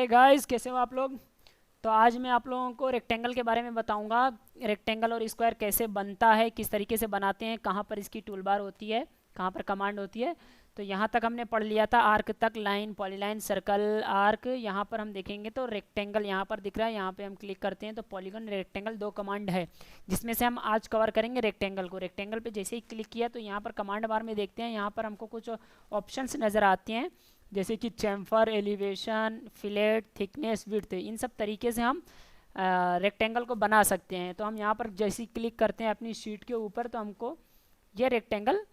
Hey guys, कैसे हो आप लोग। तो आज मैं आप लोगों को रेक्टेंगल के बारे में बताऊंगा। रेक्टेंगल और स्क्वायर कैसे बनता है, किस तरीके से बनाते हैं, कहाँ पर इसकी टूल बार होती है, कहाँ पर कमांड होती है। तो यहाँ तक हमने पढ़ लिया था, आर्क तक, लाइन, पॉलीलाइन, सर्कल, आर्क। यहाँ पर हम देखेंगे तो रेक्टेंगल यहाँ पर दिख रहा है, यहाँ पे हम क्लिक करते हैं तो पॉलीगन, रेक्टेंगल, दो कमांड है जिसमें से हम आज कवर करेंगे रेक्टेंगल को। रेक्टेंगल पे जैसे ही क्लिक किया तो यहाँ पर कमांड बार में देखते हैं, यहाँ पर हमको कुछ ऑप्शंस नज़र आते हैं जैसे कि chamfer, elevation, fillet, thickness, width. इन सब तरीके से हम रेक्टेंगल को बना सकते हैं। तो हम यहाँ पर जैसे ही क्लिक करते हैं अपनी शीट के ऊपर तो हमको ये रेक्टेंगल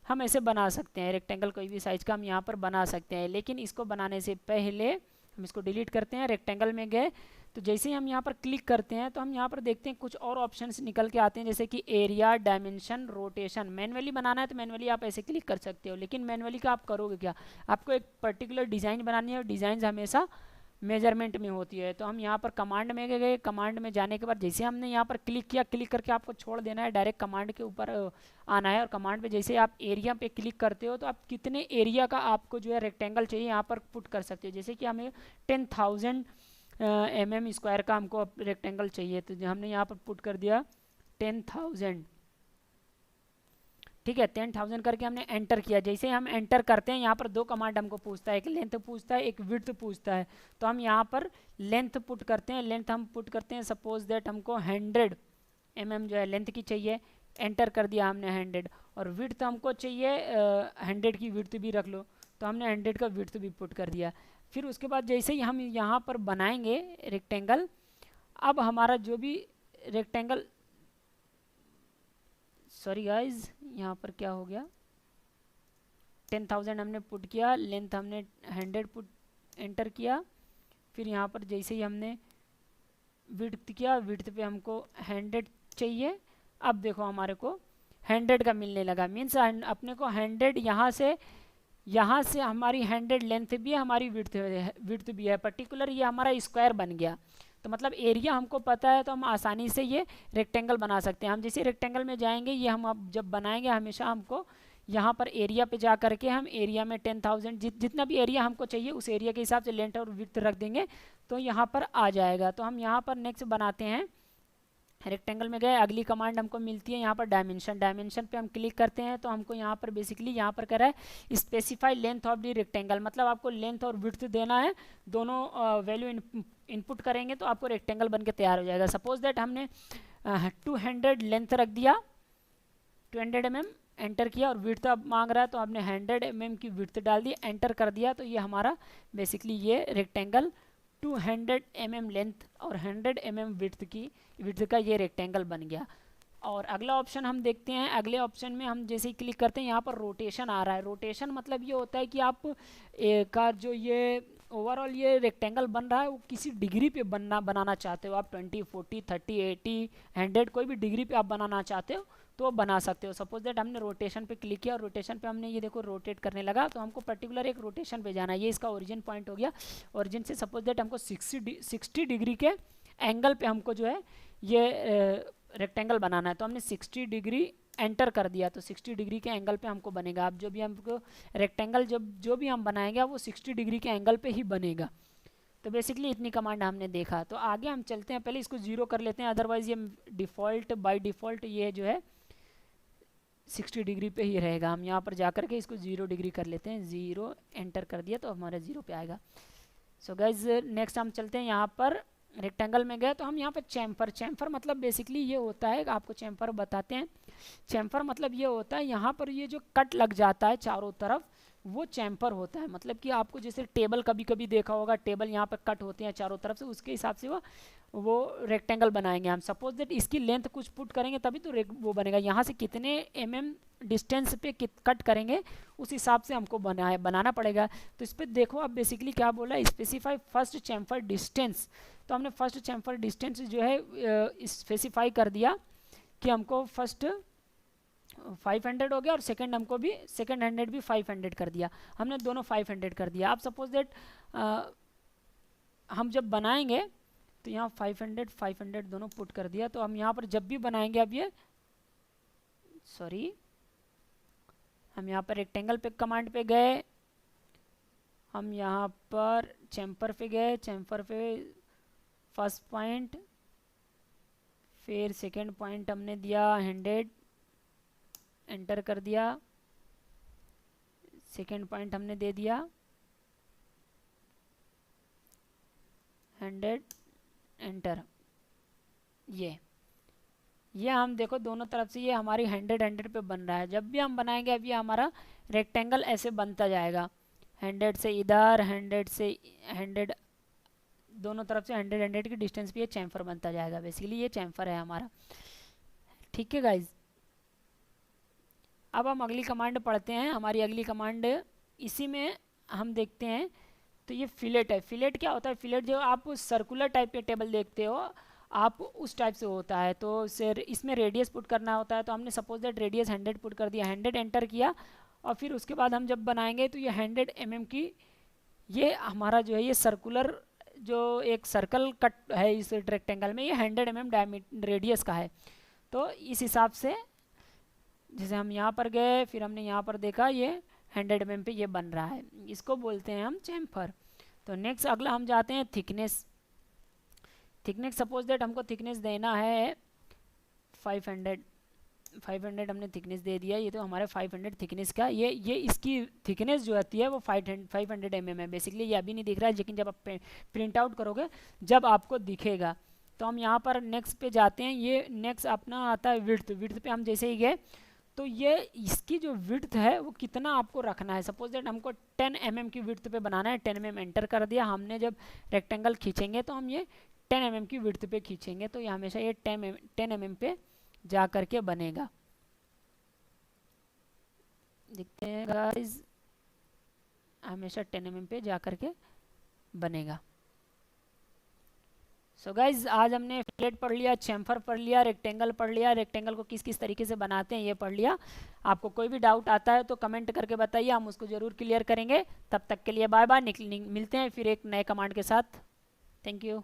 हम ऐसे बना सकते हैं। रेक्टेंगल कोई भी साइज का हम यहाँ पर बना सकते हैं, लेकिन इसको बनाने से पहले हम इसको डिलीट करते हैं। रेक्टेंगल में गए तो जैसे ही हम यहाँ पर क्लिक करते हैं तो हम यहाँ पर देखते हैं कुछ और ऑप्शंस निकल के आते हैं जैसे कि एरिया, डायमेंशन, रोटेशन। मैनुअली बनाना है तो मैनुअली आप ऐसे क्लिक कर सकते हो, लेकिन मैनुअली का आप करोगे क्या, आपको एक पर्टिकुलर डिज़ाइन बनानी है और डिज़ाइन हमेशा मेजरमेंट में होती है। तो हम यहाँ पर कमांड में गए, कमांड में जाने के बाद जैसे हमने यहाँ पर क्लिक किया, क्लिक करके आपको छोड़ देना है, डायरेक्ट कमांड के ऊपर आना है। और कमांड पे जैसे आप एरिया पे क्लिक करते हो तो आप कितने एरिया का आपको जो है रेक्टेंगल चाहिए यहाँ पर पुट कर सकते हो। जैसे कि हमें 10,000 mm स्क्वायर का हमको रेक्टेंगल चाहिए, तो हमने यहाँ पर पुट कर दिया 10,000। ठीक है, 10,000 करके हमने एंटर किया। जैसे हम एंटर करते हैं यहाँ पर दो कमांड हमको पूछता है, एक लेंथ पूछता है, एक विड्थ पूछता है। तो हम यहाँ पर लेंथ पुट करते हैं। लेंथ हम पुट करते हैं, सपोज दैट हमको 100 mm जो है लेंथ की चाहिए। एंटर कर दिया हमने 100। और विड्थ हमको चाहिए 100 की विड्थ भी रख लो, तो हमने 100 का विड्थ भी पुट कर दिया। फिर उसके बाद जैसे ही हम यहाँ पर बनाएंगे रेक्टेंगल, अब हमारा जो भी रेक्टेंगल, सॉरी गाइज यहाँ पर क्या हो गया, 10,000 हमने पुट किया, लेंथ हमने 100 पुट एंटर किया। फिर यहाँ पर जैसे ही हमने विड्थ किया, विड्थ पे हमको 100 चाहिए। अब देखो हमारे को 100 का मिलने लगा, मीन्स अपने को 100 यहाँ से हमारी 100 लेंथ भी है, हमारी विड्थ भी है। पर्टिकुलर ये हमारा स्क्वायर बन गया। तो मतलब एरिया हमको पता है तो हम आसानी से ये रेक्टेंगल बना सकते हैं। हम जैसे रेक्टेंगल में जाएंगे, ये हम अब जब बनाएंगे हमेशा हमको यहाँ पर एरिया पे जा करके हम एरिया में 10,000 जितना भी एरिया हमको चाहिए उस एरिया के हिसाब से लेंथ और विड्थ रख देंगे तो यहाँ पर आ जाएगा। तो हम यहाँ पर नेक्स्ट बनाते हैं, रेक्टेंगल में गए, अगली कमांड हमको मिलती है यहाँ पर डायमेंशन। डायमेंशन पे हम क्लिक करते हैं तो हमको यहाँ पर बेसिकली यहाँ पर कह रहा है specify length of the rectangle, मतलब आपको लेंथ और विड्थ देना है। दोनों वैल्यू इनपुट करेंगे तो आपको रेक्टेंगल बन के तैयार हो जाएगा। सपोज दैट हमने 200 लेंथ रख दिया, 200 mm एंटर किया, और विड्थ अब मांग रहा है तो आपने 100 mm की विड्थ डाल दी, एंटर कर दिया। तो ये हमारा बेसिकली ये रेक्टेंगल 200 mm लेंथ और 100 mm विड्थ का ये रेक्टेंगल बन गया। और अगला ऑप्शन हम देखते हैं। अगले ऑप्शन में हम जैसे ही क्लिक करते हैं यहाँ पर रोटेशन आ रहा है। रोटेशन मतलब ये होता है कि आप का जो ये ओवरऑल ये रेक्टेंगल बन रहा है वो किसी डिग्री पे बनाना चाहते हो आप, 20, 40, 30, 80, 100, कोई भी डिग्री पे आप बनाना चाहते हो तो वो बना सकते हो। सपोज दैट हमने रोटेशन पे क्लिक किया और रोटेशन पे हमने ये देखो रोटेट करने लगा, तो हमको पर्टिकुलर एक रोटेशन पे जाना है। ये इसका ओरिजिन पॉइंट हो गया। ओरिजिन से सपोज दैट हमको 60 डिग्री के एंगल पे हमको जो है ये रेक्टेंगल बनाना है। तो हमने 60 डिग्री एंटर कर दिया, तो 60 डिग्री के एंगल पे हमको बनेगा। अब जो भी हमको रेक्टेंगल जो भी हम बनाएंगे वो 60 डिग्री के एंगल पे ही बनेगा। तो बेसिकली इतनी कमांड हमने देखा। तो आगे हम चलते हैं, पहले इसको 0 कर लेते हैं, अदरवाइज ये डिफ़ॉल्ट बाय डिफ़ॉल्ट ये जो है 60 डिग्री पे ही रहेगा। हम यहाँ पर जा कर के इसको 0 डिग्री कर लेते हैं। 0 एंटर कर दिया तो हमारा 0 पे आएगा। सो गाइज नेक्स्ट हम चलते हैं, यहाँ पर रेक्टेंगल में गए तो हम यहाँ पर चैम्फर मतलब बेसिकली ये होता है, आपको चैम्फर बताते हैं। चैम्फर मतलब ये होता है यहाँ पर ये जो कट लग जाता है चारों तरफ वो चैम्फर होता है। मतलब कि आपको जैसे टेबल कभी कभी देखा होगा, टेबल यहाँ पर कट होते हैं चारों तरफ से, उसके हिसाब से वो रेक्टेंगल बनाएंगे हम। सपोज दैट इसकी लेंथ कुछ पुट करेंगे तभी तो वो बनेगा। यहाँ से कितने mm डिस्टेंस पे कट करेंगे उस हिसाब से हमको बनाना पड़ेगा। तो इस पर देखो आप बेसिकली क्या बोला है, स्पेसिफाई फर्स्ट चैम्फर डिस्टेंस। तो हमने फर्स्ट चैम्फर डिस्टेंस जो है स्पेसिफाई कर दिया कि हमको फर्स्ट 500 हो गया और सेकंड हमको भी सेकंड 100 भी 500 कर दिया। हमने दोनों 500 कर दिया। आप सपोज दैट हम जब बनाएंगे तो यहाँ 500 दोनों पुट कर दिया। तो हम यहाँ पर जब भी बनाएंगे, अब ये सॉरी हम यहाँ पर रेक्टेंगल पे कमांड पे गए हम यहाँ पर चैम्फर पे गए, चैम्फर पे फर्स्ट पॉइंट, फिर सेकंड पॉइंट हमने दिया 100, एंटर कर दिया, सेकंड पॉइंट हमने दे दिया 100, एंटर। ये हम देखो दोनों तरफ से ये हमारी 100 पे बन रहा है। जब भी हम बनाएंगे अब ये हमारा रेक्टेंगल ऐसे बनता जाएगा, 100 से इधर, 100 से 100, दोनों तरफ से 100 की डिस्टेंस पे ये चैम्फर बनता जाएगा। बेसिकली ये चैम्फर है हमारा। ठीक है गाइज, अब हम अगली कमांड पढ़ते हैं। हमारी अगली कमांड इसी में हम देखते हैं। तो ये फिलेट है। फिलेट क्या होता है? फिलेट जो आप सर्कुलर टाइप के टेबल देखते हो आप उस टाइप से होता है। तो इसमें रेडियस पुट करना होता है। तो हमने सपोज दैट रेडियस 100 पुट कर दिया, 100 एंटर किया, और फिर उसके बाद हम जब बनाएंगे तो ये 100 mm की ये हमारा जो है ये सर्कुलर जो एक सर्कल कट है इस रेक्टेंगल में, ये 100 mm रेडियस का है। तो इस हिसाब से जैसे हम यहाँ पर गए, फिर हमने यहाँ पर देखा ये 100 mm पे ये बन रहा है, इसको बोलते हैं हम चैम्फर। तो नेक्स्ट अगला हम जाते हैं थिकनेस। थिकनेस सपोज दैट हमको थिकनेस देना है 500 हमने थिकनेस दे दिया। ये तो हमारे 500 थिकनेस का ये इसकी थिकनेस जो आती है वो 500 mm है। बेसिकली ये अभी नहीं दिख रहा है, लेकिन जब आप प्रिंट आउट करोगे जब आपको दिखेगा। तो हम यहाँ पर नेक्स्ट पे जाते हैं। ये नेक्स्ट अपना आता है विड्थ। विड्थ पे हम जैसे ही गए तो ये इसकी जो विड्थ है वो कितना आपको रखना है। सपोज दैट हमको 10 mm की विड्थ पे बनाना है, 10 mm एंटर कर दिया हमने। जब रेक्टेंगल खींचेंगे तो हम ये 10 mm की विड्थ पे खींचेंगे, तो ये हमेशा ये 10 mm पे जा करके बनेगा। देखते हैं गाइस, हमेशा 10 mm पे जा करके बनेगा। सो गाइज आज हमने फिलेट पढ़ लिया, चैम्फर पढ़ लिया, रेक्टेंगल पढ़ लिया। रेक्टेंगल को किस किस तरीके से बनाते हैं ये पढ़ लिया। आपको कोई भी डाउट आता है तो कमेंट करके बताइए, हम उसको ज़रूर क्लियर करेंगे। तब तक के लिए बाय बाय, मिलते हैं फिर एक नए कमांड के साथ। Thank you.